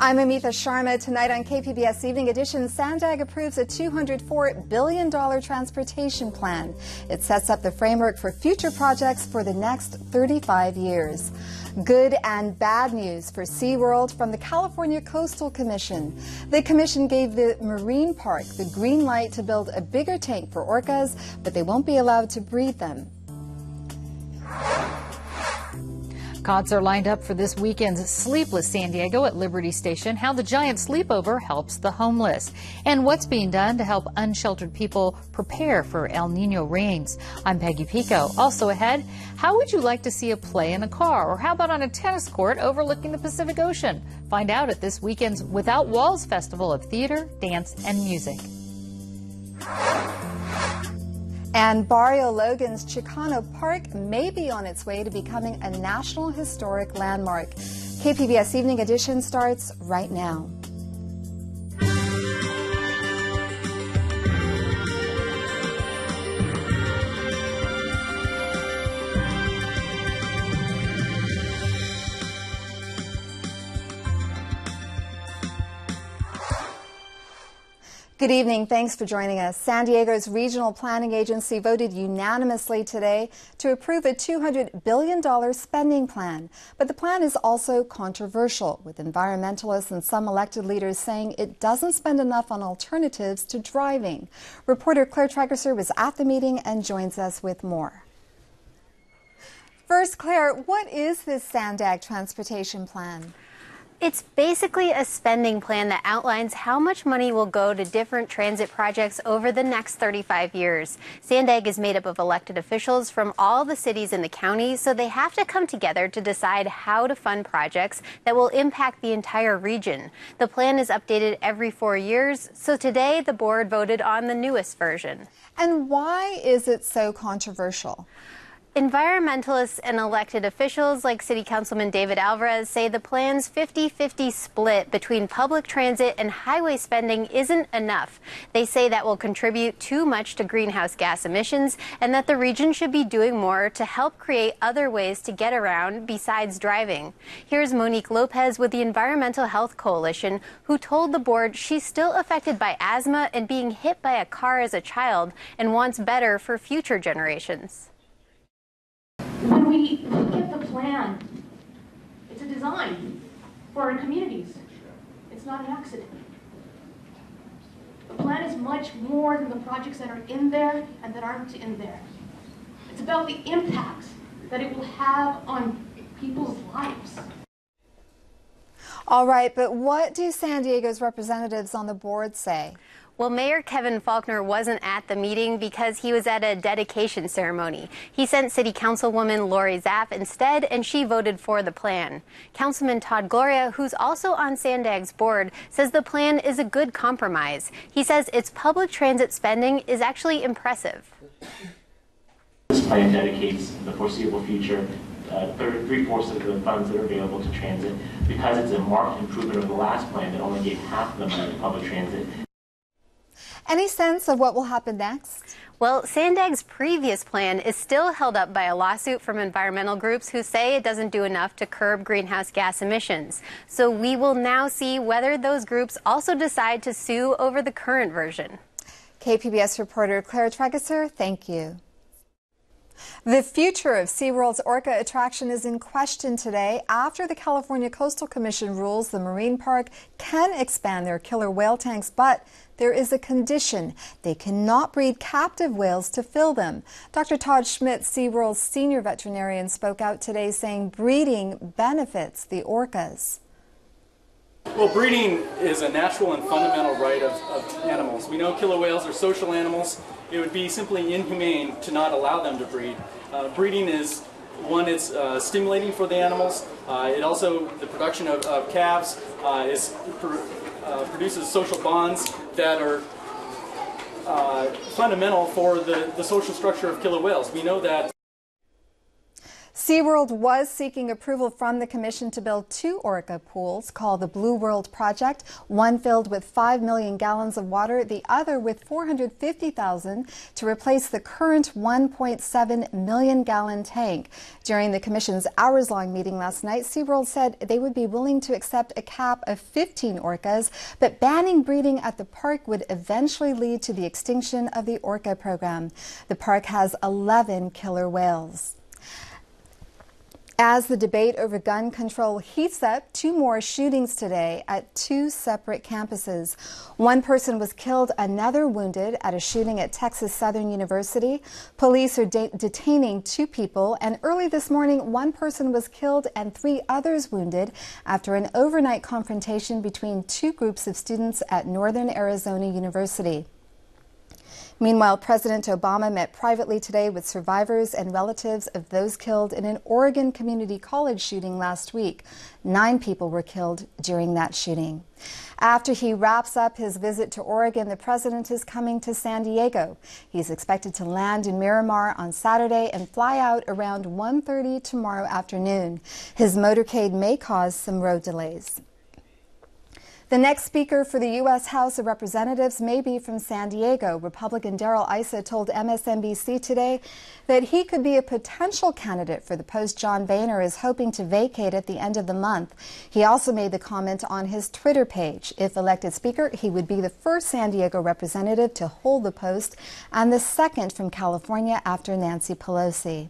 I'm Amitha Sharma. Tonight on KPBS Evening Edition, SANDAG approves a $204 billion transportation plan. It sets up the framework for future projects for the next 35 years. Good and bad news for SeaWorld from the California Coastal Commission. The commission gave the marine park the green light to build a bigger tank for orcas, but they won't be allowed to breed them. Cots are lined up for this weekend's Sleepless San Diego at Liberty Station, how the giant sleepover helps the homeless, and what's being done to help unsheltered people prepare for El Nino rains. I'm Peggy Pico. Also ahead, how would you like to see a play in a car, or how about on a tennis court overlooking the Pacific Ocean? Find out at this weekend's Without Walls Festival of Theater, Dance, and Music. And Barrio Logan's Chicano Park may be on its way to becoming a National Historic Landmark. KPBS Evening Edition starts right now. Good evening. Thanks for joining us. San Diego's Regional Planning Agency voted unanimously today to approve a $200 billion spending plan. But the plan is also controversial, with environmentalists and some elected leaders saying it doesn't spend enough on alternatives to driving. Reporter Claire Trageser was at the meeting and joins us with more. First, Claire, what is this SANDAG transportation plan? It's basically a spending plan that outlines how much money will go to different transit projects over the next 35 years. SANDAG is made up of elected officials from all the cities in the county, so they have to come together to decide how to fund projects that will impact the entire region. The plan is updated every 4 years, so today the board voted on the newest version. And why is it so controversial? Environmentalists and elected officials like City Councilman David Alvarez say the plan's 50-50 split between public transit and highway spending isn't enough. They say that will contribute too much to greenhouse gas emissions and that the region should be doing more to help create other ways to get around besides driving. Here's Monique Lopez with the Environmental Health Coalition, who told the board she's still affected by asthma and being hit by a car as a child and wants better for future generations. When we look at the plan, it's a design for our communities. It's not an accident. The plan is much more than the projects that are in there and that aren't in there. It's about the impacts that it will have on people's lives. All right, but what do San Diego's representatives on the board say? Well, Mayor Kevin Faulkner wasn't at the meeting because he was at a dedication ceremony. He sent City Councilwoman Lori Zapp instead, and she voted for the plan. Councilman Todd Gloria, who's also on SANDAG's board, says the plan is a good compromise. He says its public transit spending is actually impressive. This plan dedicates the foreseeable future 3/4 of the funds that are available to transit, because it's a marked improvement of the last plan that only gave half of the money to public transit. Any sense of what will happen next? Well, SANDAG's previous plan is still held up by a lawsuit from environmental groups who say it doesn't do enough to curb greenhouse gas emissions. So we will now see whether those groups also decide to sue over the current version. KPBS reporter Claire Trageser, thank you. The future of SeaWorld's orca attraction is in question today after the California Coastal Commission rules the marine park can expand their killer whale tanks, but there is a condition. They cannot breed captive whales to fill them. Dr. Todd Schmidt, SeaWorld's senior veterinarian, spoke out today saying breeding benefits the orcas. Well, breeding is a natural and fundamental right of animals. We know killer whales are social animals. It would be simply inhumane to not allow them to breed. Breeding is, one, it's stimulating for the animals. It also, the production of calves produces social bonds that are fundamental for the social structure of killer whales. We know that. SeaWorld was seeking approval from the commission to build 2 orca pools called the Blue World Project, one filled with 5 million gallons of water, the other with 450,000 to replace the current 1.7 million gallon tank. During the commission's hours-long meeting last night, SeaWorld said they would be willing to accept a cap of 15 orcas, but banning breeding at the park would eventually lead to the extinction of the orca program. The park has 11 killer whales. As the debate over gun control heats up, 2 more shootings today at 2 separate campuses. One person was killed, another wounded at a shooting at Texas Southern University. Police are detaining 2 people, and early this morning, 1 person was killed and 3 others wounded after an overnight confrontation between 2 groups of students at Northern Arizona University. Meanwhile, President Obama met privately today with survivors and relatives of those killed in an Oregon Community College shooting last week. 9 people were killed during that shooting. After he wraps up his visit to Oregon, the president is coming to San Diego. He's expected to land in Miramar on Saturday and fly out around 1:30 tomorrow afternoon. His motorcade may cause some road delays. The next speaker for the U.S. House of Representatives may be from San Diego. Republican Darrell Issa told MSNBC today that he could be a potential candidate for the post John Boehner is hoping to vacate at the end of the month. He also made the comment on his Twitter page. If elected speaker, he would be the first San Diego representative to hold the post and the second from California after Nancy Pelosi.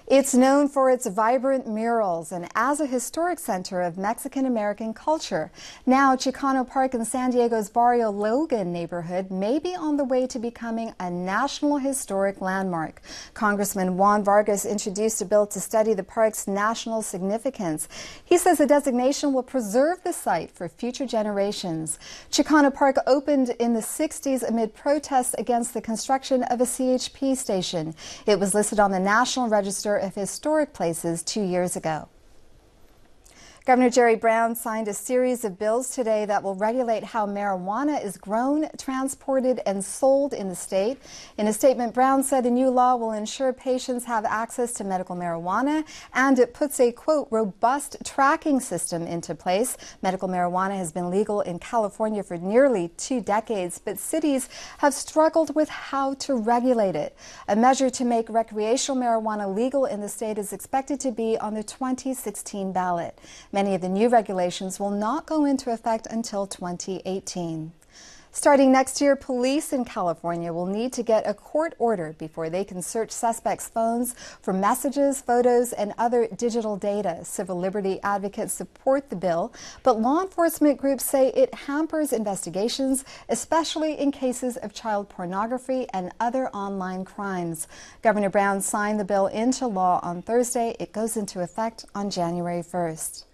It's known for its vibrant murals and as a historic center of Mexican-American culture. Now, Chicano Park in San Diego's Barrio Logan neighborhood may be on the way to becoming a National Historic Landmark. Congressman Juan Vargas introduced a bill to study the park's national significance. He says the designation will preserve the site for future generations. Chicano Park opened in the 60s amid protests against the construction of a CHP station. It was listed on the National Register of Historic Places 2 years ago. Governor Jerry Brown signed a series of bills today that will regulate how marijuana is grown, transported, and sold in the state. In a statement, Brown said the new law will ensure patients have access to medical marijuana, and it puts a, quote, robust tracking system into place. Medical marijuana has been legal in California for nearly 2 decades, but cities have struggled with how to regulate it. A measure to make recreational marijuana legal in the state is expected to be on the 2016 ballot. Many of the new regulations will not go into effect until 2018. Starting next year, police in California will need to get a court order before they can search suspects' phones for messages, photos, and other digital data. Civil liberty advocates support the bill, but law enforcement groups say it hampers investigations, especially in cases of child pornography and other online crimes. Governor Brown signed the bill into law on Thursday. It goes into effect on January 1st.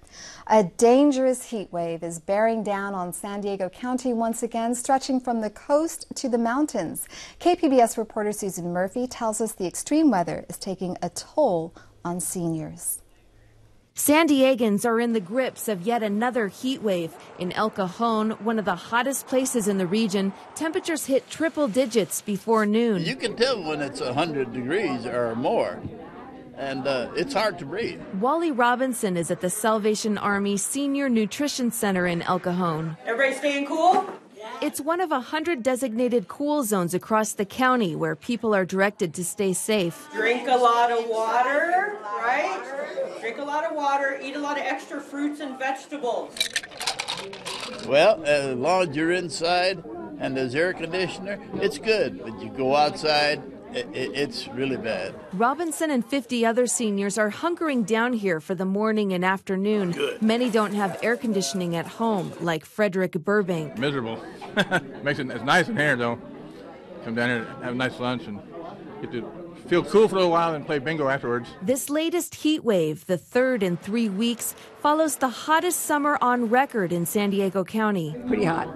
A dangerous heat wave is bearing down on San Diego County once again, stretching from the coast to the mountains. KPBS reporter Susan Murphy tells us the extreme weather is taking a toll on seniors. San Diegans are in the grips of yet another heat wave. In El Cajon, one of the hottest places in the region, temperatures hit triple digits before noon. You can tell when it's 100 degrees or more. And it's hard to breathe. Wally Robinson is at the Salvation Army Senior Nutrition Center in El Cajon. Everybody staying cool? It's one of 100 designated cool zones across the county where people are directed to stay safe. Drink a lot of water, right? Drink a lot of water, eat a lot of extra fruits and vegetables. Well, as long as you're inside and there's air conditioner, it's good. But you go outside, it's really bad. Robinson and 50 other seniors are hunkering down here for the morning and afternoon. Good. Many don't have air conditioning at home, like Frederick Burbank. Miserable. Makes it, it's nice in here, though. Come down here, have a nice lunch, and get to feel cool for a little while and play bingo afterwards. This latest heat wave, the third in 3 weeks, follows the hottest summer on record in San Diego County. Pretty hot.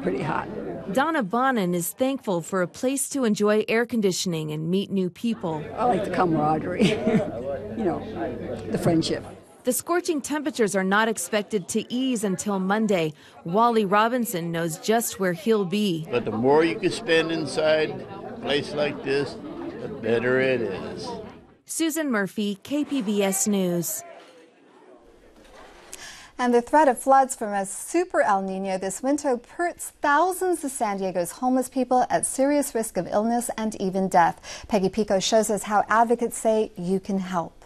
Pretty hot. Donna Bonin is thankful for a place to enjoy air conditioning and meet new people. I like the camaraderie, the friendship. The scorching temperatures are not expected to ease until Monday. Wally Robinson knows just where he'll be. But the more you can spend inside a place like this, the better it is. Susan Murphy, KPBS News. And the threat of floods from a super El Nino this winter puts thousands of San Diego's homeless people at serious risk of illness and even death. Peggy Pico shows us how advocates say you can help.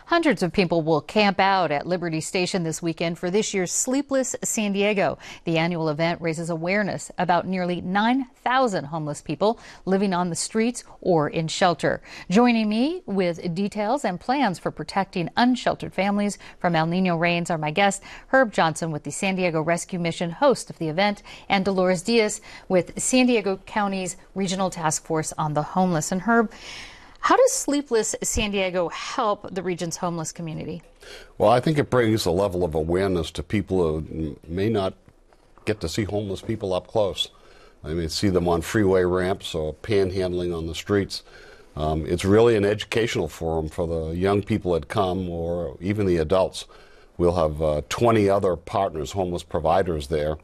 Hundreds of people will camp out at Liberty Station this weekend for this year's Sleepless San Diego. The annual event raises awareness about nearly 9,000 homeless people living on the streets or in shelter. Joining me with details and plans for protecting unsheltered families from El Nino rains are my guest, Herb Johnson with the San Diego Rescue Mission, host of the event, and Dolores Diaz with San Diego County's Regional Task Force on the Homeless. And Herb, how does Sleepless San Diego help the region's homeless community? Well, I think it brings a level of awareness to people who may not get to see homeless people up close. I mean, see them on freeway ramps or panhandling on the streets. It's really an educational forum for the young people that come, or even the adults. We'll have 20 other partners, homeless providers there,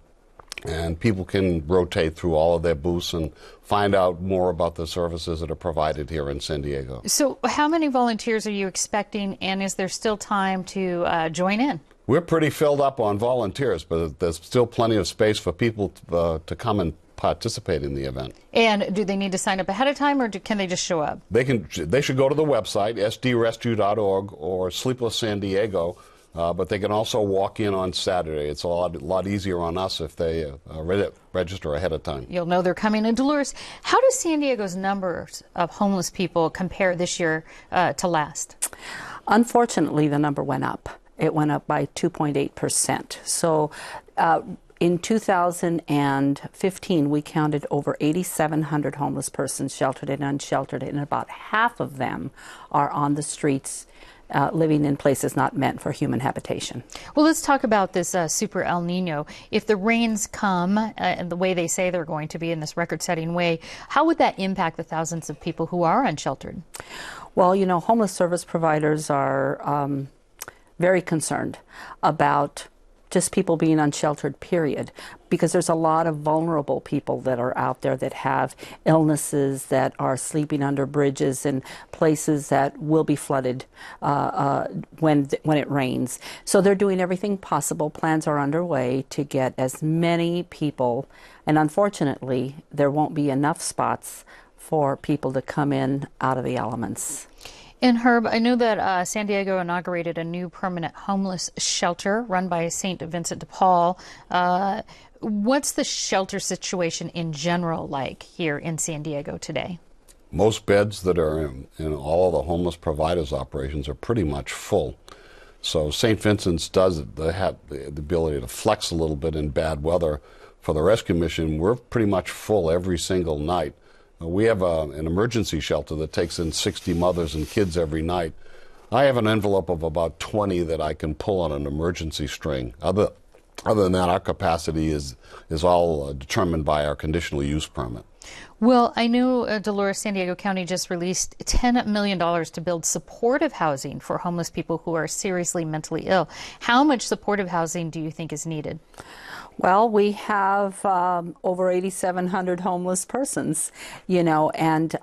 and people can rotate through all of their booths and find out more about the services that are provided here in San Diego. So how many volunteers are you expecting, and is there still time to join in? We're pretty filled up on volunteers, but there's still plenty of space for people to come and participate in the event. And do they need to sign up ahead of time, or can they just show up? They should go to the website, sdrescue.org or Sleepless San Diego. But they can also walk in on Saturday. It's a lot easier on us if they register ahead of time. You'll know they're coming. And Dolores, how does San Diego's numbers of homeless people compare this year to last? Unfortunately, the number went up. It went up by 2.8%. So in 2015, we counted over 8,700 homeless persons, sheltered and unsheltered, and about half of them are on the streets, living in places not meant for human habitation. Well, let's talk about this super El Nino. If the rains come and the way they say they're going to be in this record-setting way, how would that impact the thousands of people who are unsheltered? Well, you know, homeless service providers are very concerned about just people being unsheltered, period, because there's a lot of vulnerable people that are out there that have illnesses, that are sleeping under bridges and places that will be flooded when it rains. So they're doing everything possible. Plans are underway to get as many people, and unfortunately, there won't be enough spots for people to come in out of the elements. And Herb, I know that San Diego inaugurated a new permanent homeless shelter run by St. Vincent de Paul. What's the shelter situation in general like here in San Diego today? Most beds that are in all of the homeless providers' operations are pretty much full. So St. Vincent's does have the ability to flex a little bit in bad weather. For the rescue mission, we're pretty much full every single night. We have an emergency shelter that takes in 60 mothers and kids every night. I have an envelope of about 20 that I can pull on an emergency string. Other than that, our capacity is all determined by our conditional use permit. Well, I know Dolores, San Diego County just released $10 million to build supportive housing for homeless people who are seriously mentally ill. How much supportive housing do you think is needed? Well, we have over 8,700 homeless persons, you know, and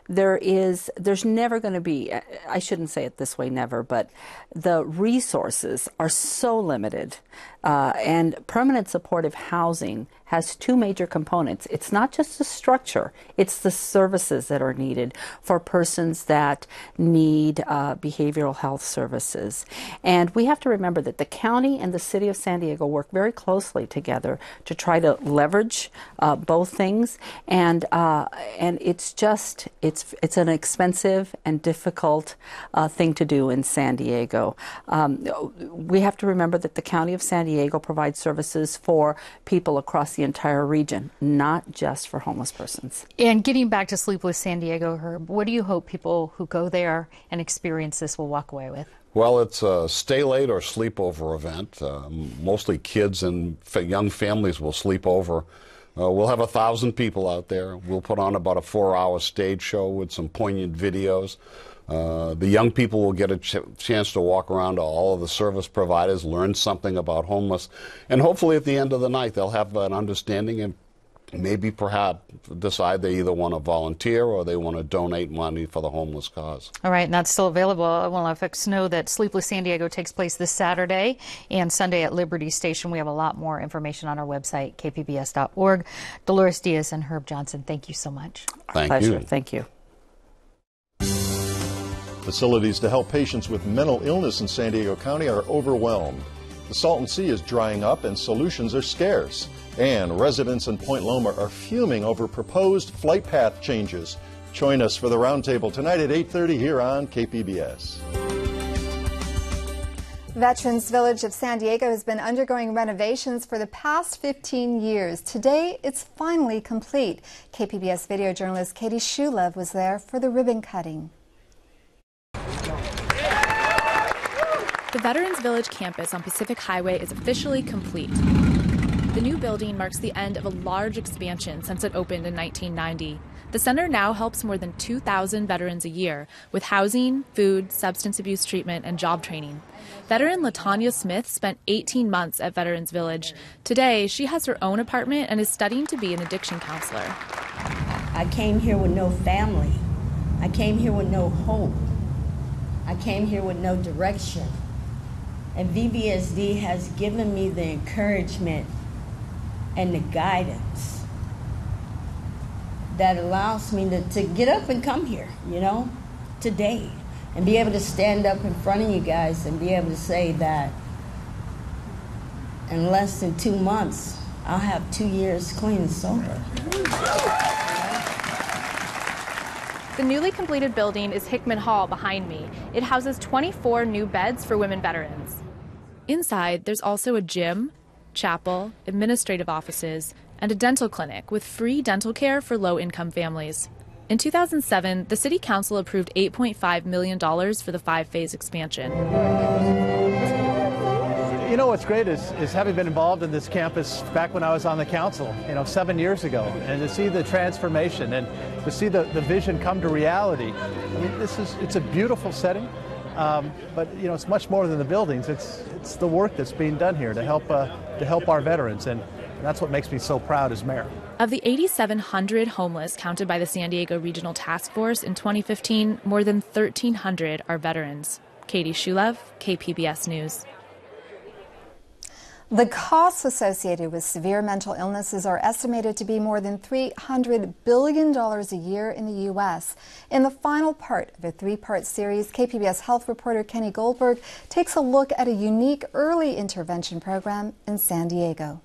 there's never going to be, I shouldn't say it this way, never, but the resources are so limited. And permanent supportive housing has two major components. It's not just the structure, it's the services that are needed for persons that need behavioral health services. And we have to remember that the county and the city of San Diego work very closely together to try to leverage both things. And it's just, it's an expensive and difficult thing to do in San Diego. We have to remember that the county of San Diego provides services for people across the entire region, not just for homeless persons. And getting back to Sleepless San Diego, Herb, what do you hope people who go there and experience this will walk away with? Well, it's a stay late or sleepover event. Mostly kids and young families will sleep over. We'll have 1,000 people out there. We'll put on about a 4-hour stage show with some poignant videos. The young people will get a chance to walk around to all of the service providers, learn something about homeless, and hopefully at the end of the night they'll have an understanding and maybe perhaps decide they either want to volunteer or they want to donate money for the homeless cause. All right, and that's still available. I want to folks know that Sleepless San Diego takes place this Saturday and Sunday at Liberty Station. We have a lot more information on our website, kpbs.org. Dolores Diaz and Herb Johnson, thank you so much. Thank you. Thank you. Facilities to help patients with mental illness in San Diego County are overwhelmed. The Salton Sea is drying up and solutions are scarce. And residents in Point Loma are fuming over proposed flight path changes. Join us for the roundtable tonight at 8:30 here on KPBS. Veterans Village of San Diego has been undergoing renovations for the past 15 years. Today, it's finally complete. KPBS video journalist Katie Shulev was there for the ribbon cutting. The Veterans Village campus on Pacific Highway is officially complete. The new building marks the end of a large expansion since it opened in 1990. The center now helps more than 2,000 veterans a year with housing, food, substance abuse treatment, and job training. Veteran LaTanya Smith spent 18 months at Veterans Village. Today, she has her own apartment and is studying to be an addiction counselor. I came here with no family. I came here with no hope. I came here with no direction. And VBSD has given me the encouragement and the guidance that allows me to get up and come here, today, and be able to stand up in front of you guys and be able to say that in less than 2 months, I'll have 2 years clean and sober. The newly completed building is Hickman Hall behind me. It houses 24 new beds for women veterans. Inside, there's also a gym, chapel, administrative offices, and a dental clinic with free dental care for low-income families. In 2007, the City Council approved $8.5 million for the 5-phase expansion. What's great is having been involved in this campus back when I was on the council, 7 years ago, and to see the transformation and to see the vision come to reality. It's a beautiful setting. But it's much more than the buildings. It's the work that's being done here to help our veterans, and that's what makes me so proud as mayor. Of the 8,700 homeless counted by the San Diego Regional Task Force in 2015, more than 1,300 are veterans. Katie Shulev, KPBS News. The costs associated with severe mental illnesses are estimated to be more than $300 billion a year in the U.S. In the final part of a 3-part series, KPBS health reporter Kenny Goldberg takes a look at a unique early intervention program in San Diego.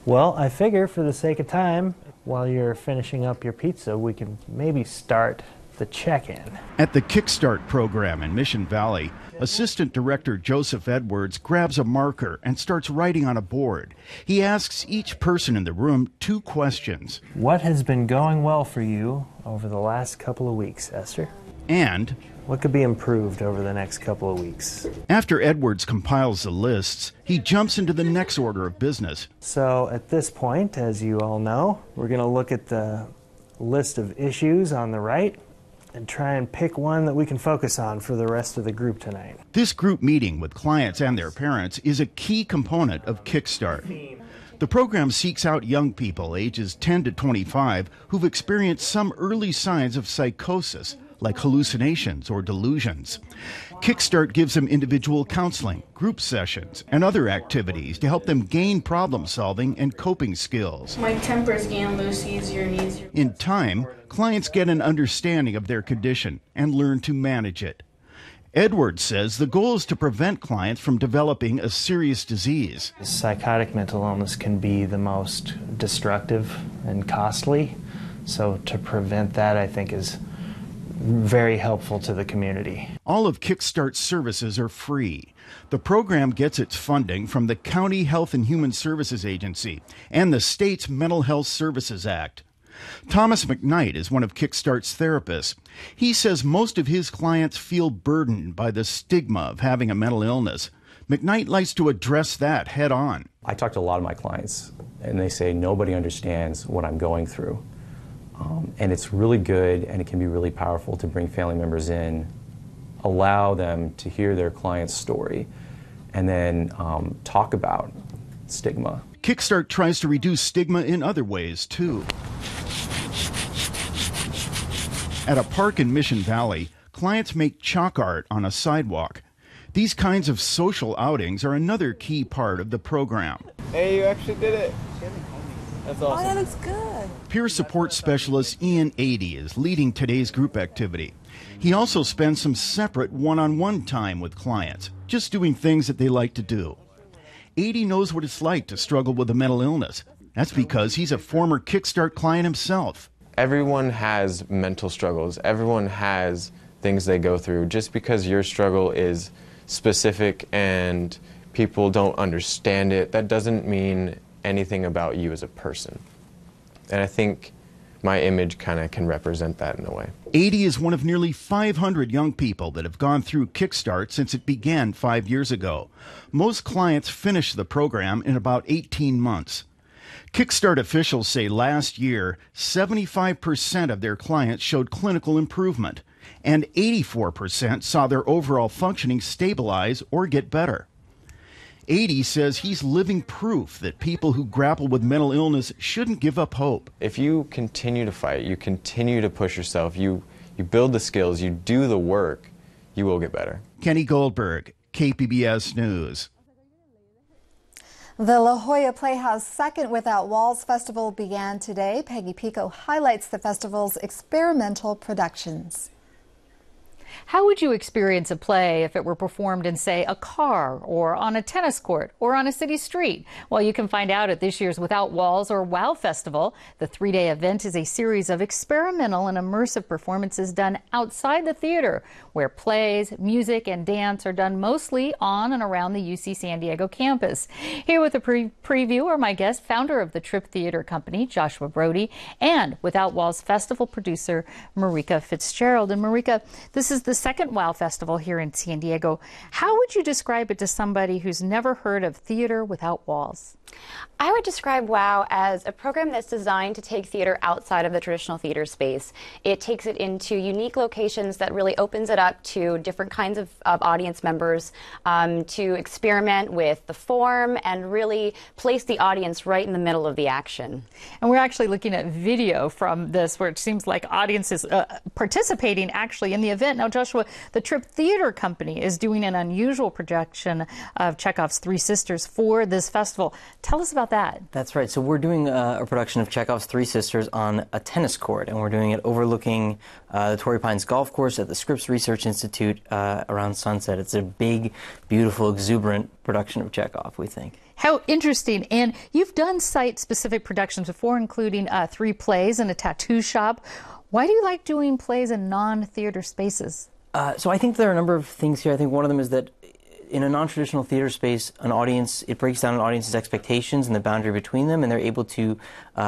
Well, I figure for the sake of time, while you're finishing up your pizza, we can maybe start the check-in. At the Kickstart program in Mission Valley, Assistant Director Joseph Edwards grabs a marker and starts writing on a board. He asks each person in the room 2 questions. What has been going well for you over the last couple of weeks, Esther? And what could be improved over the next couple of weeks? After Edwards compiles the lists, he jumps into the next order of business. So at this point, as you all know, we're going to look at the list of issues on the right and try and pick one that we can focus on for the rest of the group tonight. This group meeting with clients and their parents is a key component of Kickstart. The program seeks out young people ages 10 to 25 who've experienced some early signs of psychosis, like hallucinations or delusions. Kickstart gives them individual counseling, group sessions, and other activities to help them gain problem solving and coping skills. My temper's getting loose easier and easier. In time, clients get an understanding of their condition and learn to manage it. Edwards says the goal is to prevent clients from developing a serious disease. Psychotic mental illness can be the most destructive and costly, so to prevent that, I think, is very helpful to the community. All of Kickstart's services are free. The program gets its funding from the County Health and Human Services Agency and the state's Mental Health Services Act. Thomas McKnight is one of Kickstart's therapists. He says most of his clients feel burdened by the stigma of having a mental illness. McKnight likes to address that head on. I talk to a lot of my clients, and they say nobody understands what I'm going through. And it's really good, and it can be really powerful to bring family members in, allow them to hear their client's story, and then talk about stigma. Kickstart tries to reduce stigma in other ways, too. At a park in Mission Valley, clients make chalk art on a sidewalk. These kinds of social outings are another key part of the program. Hey, you actually did it. That's awesome. Oh, that looks good. Peer support specialist Ian Adey is leading today's group activity. He also spends some separate one-on-one time with clients, just doing things that they like to do. Adey knows what it's like to struggle with a mental illness. That's because he's a former Kickstart client himself. Everyone has mental struggles. Everyone has things they go through. Just because your struggle is specific and people don't understand it, that doesn't mean anything about you as a person. And I think my image kind of can represent that in a way. Adey is one of nearly 500 young people that have gone through Kickstart since it began 5 years ago. Most clients finish the program in about 18 months. Kickstart officials say last year, 75% of their clients showed clinical improvement, and 84% saw their overall functioning stabilize or get better. Adey says he's living proof that people who grapple with mental illness shouldn't give up hope. If you continue to fight, you continue to push yourself, you build the skills, you do the work, you will get better. Kenny Goldberg, KPBS News. The La Jolla Playhouse Second Without Walls Festival began today. Peggy Pico highlights the festival's experimental productions. How would you experience a play if it were performed in, say, a car or on a tennis court or on a city street? Well, you can find out at this year's Without Walls or WOW Festival. The three-day event is a series of experimental and immersive performances done outside the theater, where plays, music, and dance are done mostly on and around the UC San Diego campus. Here with a preview are my guest, founder of the Trip Theater Company, Joshua Brody, and Without Walls Festival producer, Marika Fitzgerald. And Marika, this is the second WOW Festival here in San Diego. How would you describe it to somebody who's never heard of theater without walls? I would describe WOW as a program that's designed to take theater outside of the traditional theater space. It takes it into unique locations that really opens it up to different kinds of audience members to experiment with the form and really place the audience right in the middle of the action. And we're actually looking at video from this where it seems like audiences participating actually in the event. Now, Joshua, the Trip Theater Company is doing an unusual production of Chekhov's Three Sisters for this festival. Tell us about that. That's right. So we're doing a production of Chekhov's Three Sisters on a tennis court, and we're doing it overlooking the Torrey Pines Golf Course at the Scripps Research Institute around sunset. It's a big, beautiful, exuberant production of Chekhov, we think. How interesting. And you've done site-specific productions before, including 3 plays and a tattoo shop. Why do you like doing plays in non-theater spaces? So I think there are a number of things here. I think one of them is that in a non-traditional theater space, an audience, it breaks down an audience's expectations and the boundary between them, and they're able to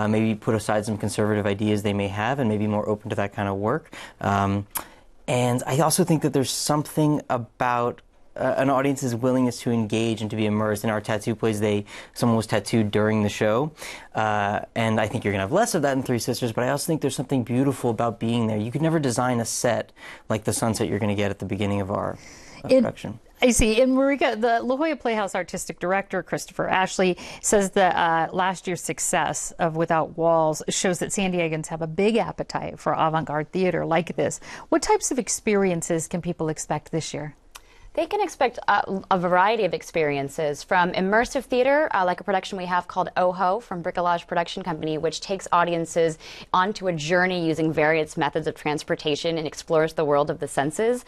maybe put aside some conservative ideas they may have and maybe more open to that kind of work. And I also think that there's something about an audience's willingness to engage and to be immersed. In our tattoo plays, someone was tattooed during the show, and I think you're going to have less of that in Three Sisters, but I also think there's something beautiful about being there. You could never design a set like the sunset you're going to get at the beginning of our production. I see. And Marika, the La Jolla Playhouse Artistic Director, Christopher Ashley, says that last year's success of Without Walls shows that San Diegans have a big appetite for avant-garde theater like this. What types of experiences can people expect this year? They can expect a variety of experiences, from immersive theater, like a production we have called Oho from Bricolage Production Company, which takes audiences onto a journey using various methods of transportation and explores the world of the senses,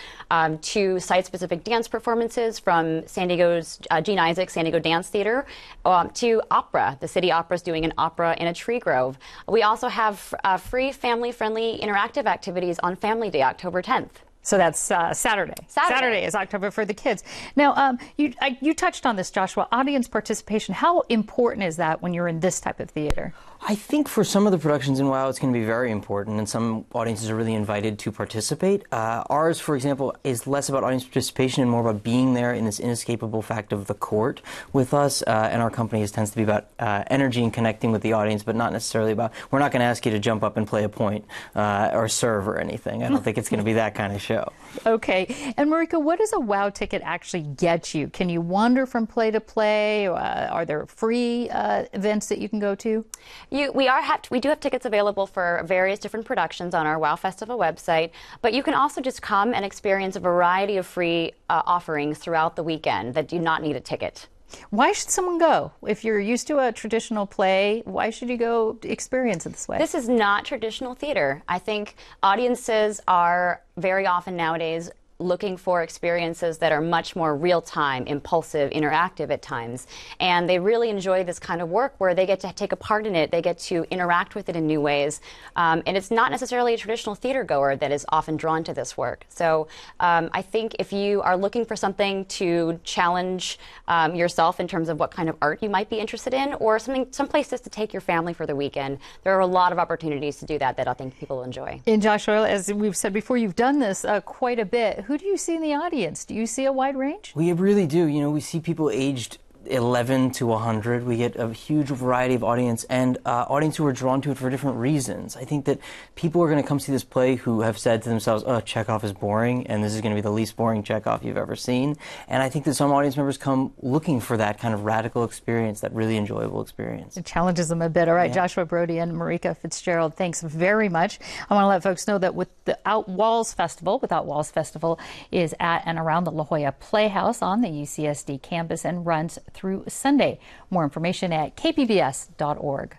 to site-specific dance performances from San Diego's Gene Isaac San Diego Dance Theater, to opera. The City Opera is doing an opera in a tree grove. We also have free family-friendly interactive activities on Family Day, October 10th. So that's Saturday. Saturday is October for the kids. Now, you touched on this, Joshua, audience participation. How important is that when you're in this type of theater? I think for some of the productions in WOW, it's going to be very important, and some audiences are really invited to participate. Ours, for example, is less about audience participation and more about being there in this inescapable fact of the court with us, and our company tends to be about energy and connecting with the audience, but not necessarily about, we're not going to ask you to jump up and play a point or serve or anything. I don't think it's going to be that kind of show. show. Okay. And Marika, what does a WOW ticket actually get you? Can you wander from play to play? Are there free events that you can go to? We do have tickets available for various different productions on our WOW Festival website, but you can also just come and experience a variety of free offerings throughout the weekend that do not need a ticket. Why should someone go? If you're used to a traditional play, why should you go experience it this way? This is not traditional theater. I think audiences are very often nowadays looking for experiences that are much more real-time, impulsive, interactive at times. And they really enjoy this kind of work where they get to take a part in it, they get to interact with it in new ways. And it's not necessarily a traditional theater goer that is often drawn to this work. So I think if you are looking for something to challenge yourself in terms of what kind of art you might be interested in, or some places to take your family for the weekend, there are a lot of opportunities to do that I think people will enjoy. And Joshua, as we've said before, you've done this quite a bit. Who do you see in the audience? Do you see a wide range? We really do. You know, we see people aged 11 to 100. We get a huge variety of audience and audience who are drawn to it for different reasons. I think that people are going to come see this play who have said to themselves, oh, Chekhov is boring, and this is going to be the least boring Chekhov you've ever seen. And I think that some audience members come looking for that kind of radical experience, that really enjoyable experience. It challenges them a bit. All right, Joshua Brody and Marika Fitzgerald, thanks very much. I want to let folks know that Without Walls Festival is at and around the La Jolla Playhouse on the UCSD campus and runs through Sunday. More information at kpbs.org.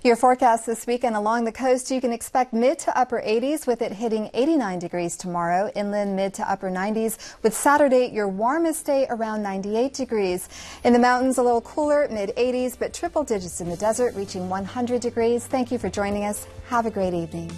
Your forecast this weekend along the coast, you can expect mid to upper 80s with it hitting 89 degrees tomorrow. Inland mid to upper 90s with Saturday your warmest day around 98 degrees. In the mountains a little cooler, mid 80s, but triple digits in the desert reaching 100 degrees. Thank you for joining us. Have a great evening.